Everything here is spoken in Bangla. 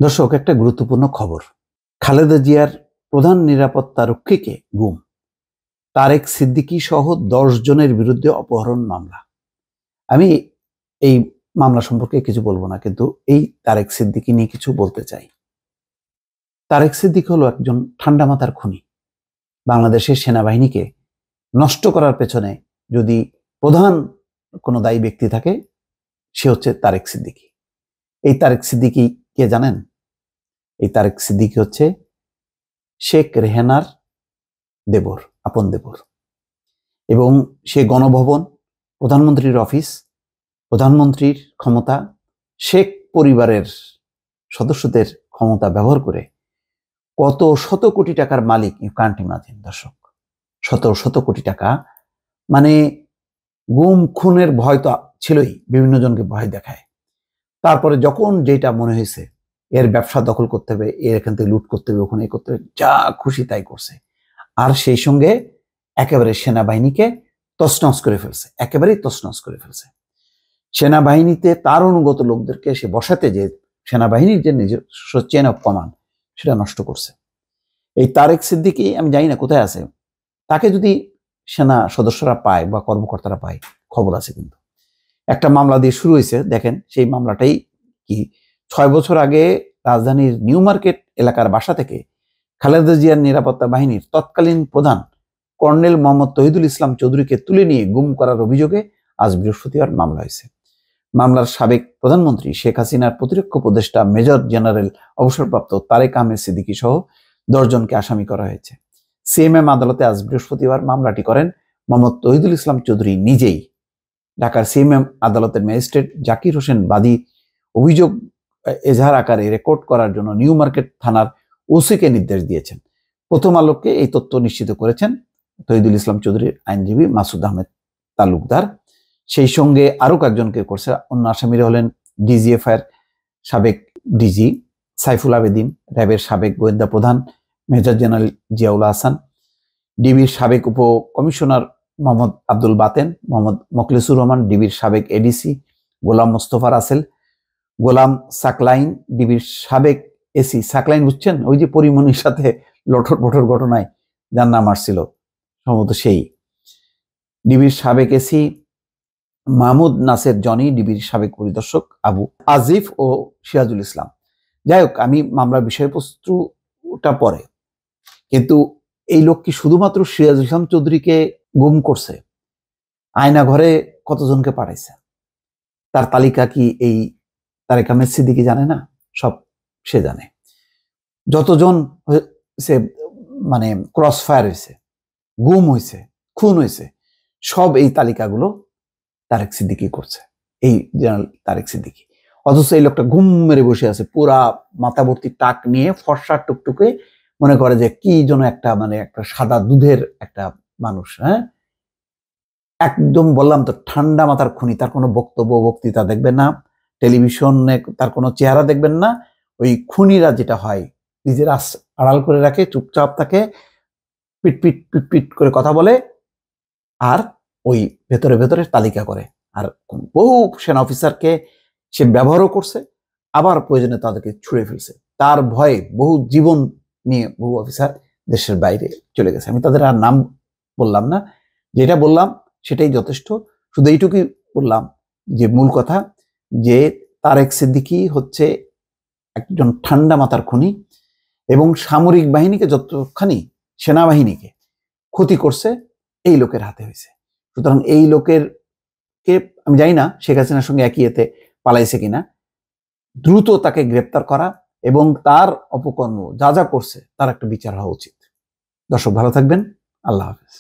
দর্শক, একটা গুরুত্বপূর্ণ খবর। খালেদা জিয়ার প্রধান নিরাপত্তা রক্ষীকে গুম। তারেক সিদ্দিকী সহ 10 জনের বিরুদ্ধে অপহরণ মামলা। আমি এই মামলা সম্পর্কে কিছু বলবো না, কিন্তু এই তারেক সিদ্দিকী নিয়ে কিছু বলতে চাই। তারেক সিদ্দিকী হলো একজন ঠান্ডা মাথার খুনি। বাংলাদেশের সেনাবাহিনীকে নষ্ট করার পেছনে যদি প্রধান কোনো দায়ী ব্যক্তি থাকে, সে হচ্ছে তারেক সিদ্দিকী। এই তারেক সিদ্দিকী কে জানেন? এই তারেক সিদ্দিকী হচ্ছে শেখ রেহানার দেবর, আপন দেবর। এবং সে গণভবন, প্রধানমন্ত্রীর অফিস, প্রধানমন্ত্রীর ক্ষমতা, শেখ পরিবারের সদস্যদের ক্ষমতা ব্যবহার করে কত শত কোটি টাকার মালিক, ইউ কান্ট ইমাজিন দর্শক। শত শত কোটি টাকা, মানে গুম খুনের ভয় তো ছিলই, বিভিন্ন জনকে ভয় দেখায়। তারপরে যখন যেটা মনে হয়েছে এর ব্যবসা দখল করতে হবে, এর এখান থেকে লুট করতে হবে, ওখানে করতে হবে, যা খুশি তাই করছে। আর সেই সঙ্গে একেবারে সেনাবাহিনীকে তছনছ করে ফেলছে, একেবারেই তছনছ করে ফেলছে। সেনাবাহিনীতে তার অনুগত লোকদেরকে সে বসাতে, যে সেনাবাহিনীর যে নিজস্ব চেন অফ কমান্ড, সেটা নষ্ট করছে। এই তারেক সিদ্দিকী আমি জানি না কোথায় আছে। তাকে যদি সেনা সদস্যরা পায় বা কর্মকর্তারা পায়, খবর আছে। কিন্তু একটা মামলা দিয়ে শুরু হয়েছে, দেখেন সেই মামলাটাই কি। 6 বছর আগে রাজধানীর নিউ মার্কেট এলাকার বাসা থেকে খালেদা জিয়ার নিরাপত্তা বাহিনীর তৎকালীন প্রধান কর্নেল মোহাম্মদ তহিদুল ইসলাম চৌধুরীকে তুলে নিয়ে গুম করার অভিযোগে আজ বৃহস্পতিবার মামলা হয়েছে। মামলার সাবেক প্রধানমন্ত্রী শেখ হাসিনার প্রতিরক্ষা উপদেষ্টা মেজর জেনারেল অবসরপ্রাপ্ত তারেক আহমেদ সিদ্দিকী সহ 10 জনকে আসামি করা হয়েছে। সিএমএম আদালতে আজ বৃহস্পতিবার মামলাটি করেন মোহাম্মদ তহিদুল ইসলাম চৌধুরী নিজেই। ঢাকার সিএমএম আদালতের ম্যাজিস্ট্রেট জাকির হোসেন বাদী অভিযোগ এজাহার আকারে রেকর্ড করার জন্য নিউ মার্কেট থানার ওসিকে নির্দেশ দিয়েছেন। প্রথম আলোকে এই তথ্য নিশ্চিত করেছেন তহিদুল ইসলাম চৌধুরীর আইনজীবী মাসুদ আহমেদ তালুকদার। সেই সঙ্গে আরো কয়েকজনকে করছে। অন্য আসামিরা হলেন ডিজিএফআই এর সাবেক ডিজি সাইফুল আবেদিন, র্যাবের সাবেক গোয়েন্দা প্রধান মেজর জেনারেল জিয়াউল হাসান, ডিবির সাবেক উপ কমিশনার মোহাম্মদ আব্দুল বাতেন, মোহাম্মদ মোখলেসুর রহমান, ডিবির সাবেক এডিসি গোলাম মোস্তফা রাসেল, গোলাম সাকলাইন, ডিবির সাবেক এসি সাকলাইন, বুঝছেন, ওই যে পরিমণির সাথে লটর বটর ঘটনায় যার নাম আসছিল সম্ভবত সেই, ডিবির সাবেক এসি মাহমুদ নাসের জনি, ডিবির সাবেক পরিদর্শক আবু আজিফ ও সিরাজুল ইসলাম। যাই হোক, আমি মামলার বিষয়বস্তুটা পরে, কিন্তু এই লোক কি শুধুমাত্র সিরাজুল ইসলাম চৌধুরীকে গুম করছে? আয়না ঘরে কতজনকে পাঠাইছে? তার তালিকা কি এই তারেক আহমেদ সিদ্দিকী জানে না? সব সে জানে। যতজন হয়েছে, মানে ক্রস ফায়ার হয়েছে, গুম হয়েছে, খুন হয়েছে, সব এই তালিকাগুলো তারেক সিদ্দিকী করছে, এই জেনারেল তারেক সিদ্দিকী। অথচ এই লোকটা ঘুম মেরে বসে আছে, পুরা মাথা ভর্তি টাক নিয়ে, ফর্সা টুকটুকে, মনে করে যে কি যেন একটা, মানে একটা সাদা দুধের একটা মানুষ। হ্যাঁ, একদম বললাম তো, ঠান্ডা মাথার খুনি। তার কোনো বক্তব্য বক্তৃতা দেখবেন না, টেলিভিশনে তার কোনো চেহারা দেখবেন না। ওই খুনিরা যেটা হয়, নিজের আড়াল করে রাখে, চুপচাপ থাকে, পিট পিট পিট পিট করে কথা বলে, আর ওই ভেতরে ভেতরে তালিকা করে। আর বহু সেনা অফিসারকে সে ব্যবহারও করছে, আবার প্রয়োজনে তাদেরকে ছুড়ে ফেলছে। তার ভয়ে বহু জীবন নিয়ে বহু অফিসার দেশের বাইরে চলে গেছে। আমি তাদের আর নাম বললাম না, যেটা বললাম সেটাই যথেষ্ট। শুধু এইটুকুই বললাম যে মূল কথা, যে তারেক সিদ্দিকী হচ্ছে একজন ঠান্ডা মাথার খুনি, এবং সামরিক বাহিনীকে যতখানি সেনাবাহিনীকে ক্ষতি করছে এই লোকের হাতে হয়েছে। সুতরাং এই লোকের কে আমি জানি না শেখ হাসিনার সঙ্গে একই এতে পালাইছে কিনা। দ্রুত তাকে গ্রেপ্তার করা এবং তার অপকর্ম যা যা করছে তার একটা বিচার হওয়া উচিত। দর্শক, ভালো থাকবেন। আল্লাহ হাফেজ।